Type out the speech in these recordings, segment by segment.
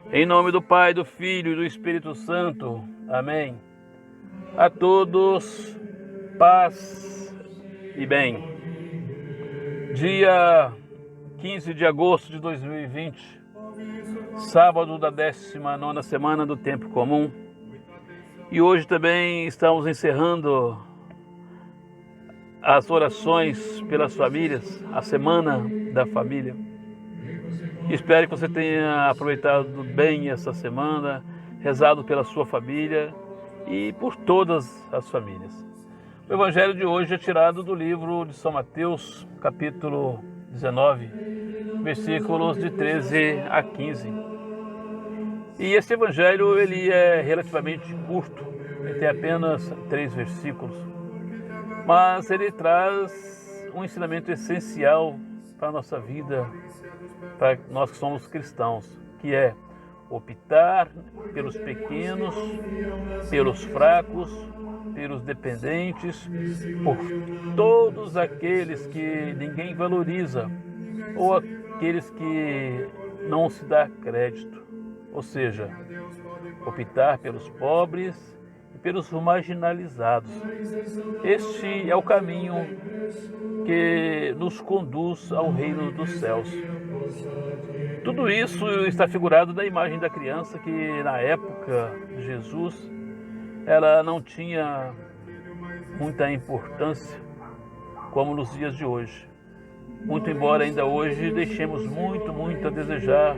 Em nome do Pai, do Filho e do Espírito Santo. Amém. A todos, paz e bem. Dia 15 de agosto de 2020, sábado da 19ª semana do Tempo Comum. E hoje também estamos encerrando as orações pelas famílias, a Semana da Família. Espero que você tenha aproveitado bem essa semana, rezado pela sua família e por todas as famílias. O Evangelho de hoje é tirado do livro de São Mateus, capítulo 19, versículos de 13 a 15. E esse Evangelho ele é relativamente curto, ele tem apenas 3 versículos, mas ele traz um ensinamento essencial para a nossa vida, para nós que somos cristãos, que é optar pelos pequenos, pelos fracos, pelos dependentes, por todos aqueles que ninguém valoriza ou aqueles que não se dá crédito. Ou seja, optar pelos pobres e pelos marginalizados. Este é o caminho que nos conduz ao reino dos céus. Tudo isso está figurado na imagem da criança que na época de Jesus ela não tinha muita importância como nos dias de hoje. Muito embora ainda hoje deixemos muito a desejar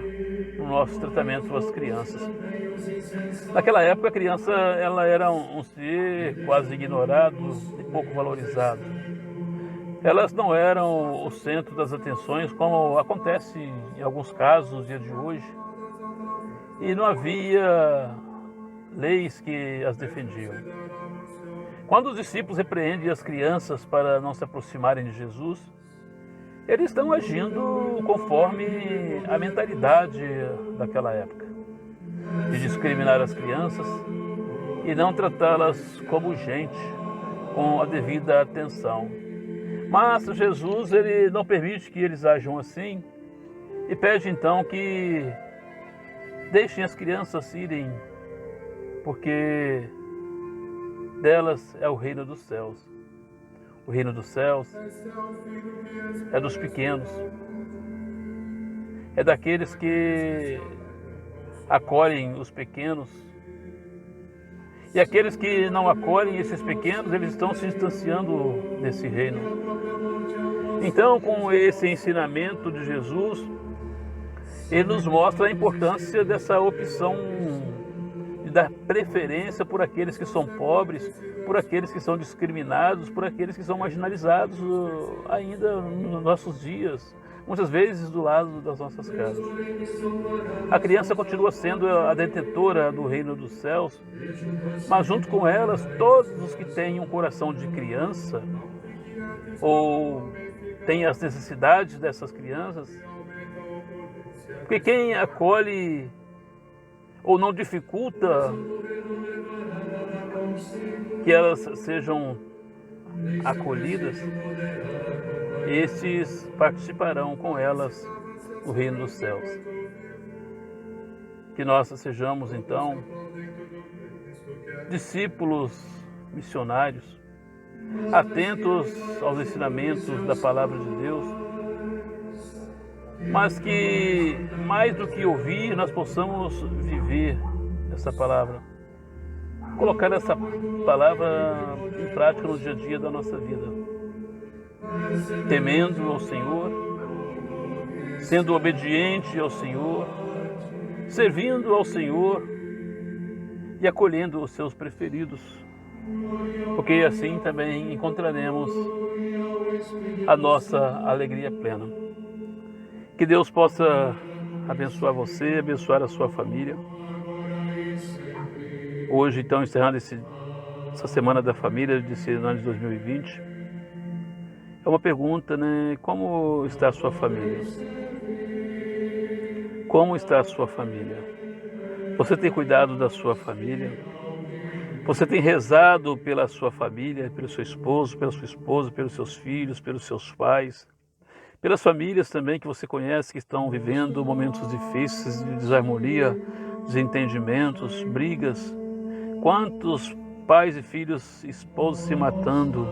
no nosso tratamento às crianças. Naquela época a criança ela era um ser quase ignorado e pouco valorizado. Elas não eram o centro das atenções, como acontece em alguns casos nos dias de hoje. E não havia leis que as defendiam. Quando os discípulos repreendem as crianças para não se aproximarem de Jesus, eles estão agindo conforme a mentalidade daquela época, de discriminar as crianças e não tratá-las como gente, com a devida atenção. Mas Jesus ele não permite que eles ajam assim e pede então que deixem as crianças irem, porque delas é o reino dos céus. O reino dos céus é dos pequenos, é daqueles que acolhem os pequenos. E aqueles que não acolhem esses pequenos, eles estão se distanciando desse reino. Então, com esse ensinamento de Jesus, ele nos mostra a importância dessa opção de dar preferência por aqueles que são pobres, por aqueles que são discriminados, por aqueles que são marginalizados ainda nos nossos dias, muitas vezes do lado das nossas casas. A criança continua sendo a detentora do reino dos céus, mas junto com elas, todos os que têm um coração de criança ou têm as necessidades dessas crianças, porque quem acolhe ou não dificulta que elas sejam acolhidas, estes participarão com elas do reino dos céus. Que nós sejamos, então, discípulos missionários, atentos aos ensinamentos da Palavra de Deus, mas que, mais do que ouvir, nós possamos viver essa palavra, colocar essa palavra em prática no dia a dia da nossa vida, temendo ao Senhor, sendo obediente ao Senhor, servindo ao Senhor e acolhendo os seus preferidos, porque assim também encontraremos a nossa alegria plena. Que Deus possa abençoar você, abençoar a sua família. Hoje, então, encerrando essa Semana da Família desse ano de 2020, é uma pergunta, né? Como está a sua família? Como está a sua família? Você tem cuidado da sua família? Você tem rezado pela sua família, pelo seu esposo, pela sua esposa, pelos seus filhos, pelos seus pais? Pelas famílias também que você conhece que estão vivendo momentos difíceis de desarmonia desentendimentos, brigas. Quantos pais e filhos, esposos se matando.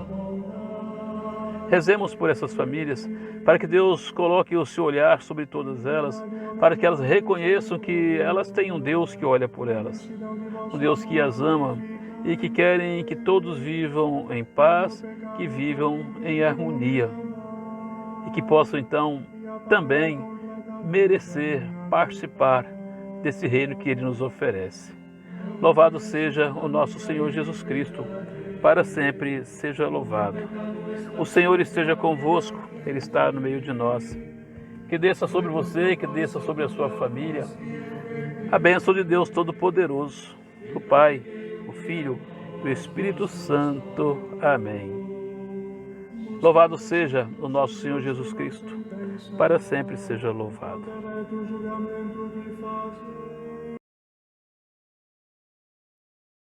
Rezemos por essas famílias, para que Deus coloque o seu olhar sobre todas elas, para que elas reconheçam que elas têm um Deus que olha por elas, um Deus que as ama e que querem que todos vivam em paz, que vivam em harmonia e que possam então também merecer participar desse reino que Ele nos oferece. Louvado seja o nosso Senhor Jesus Cristo, para sempre seja louvado. O Senhor esteja convosco, Ele está no meio de nós. Que desça sobre você, que desça sobre a sua família a bênção de Deus Todo-Poderoso, o Pai, o Filho e o Espírito Santo. Amém. Louvado seja o nosso Senhor Jesus Cristo, para sempre seja louvado.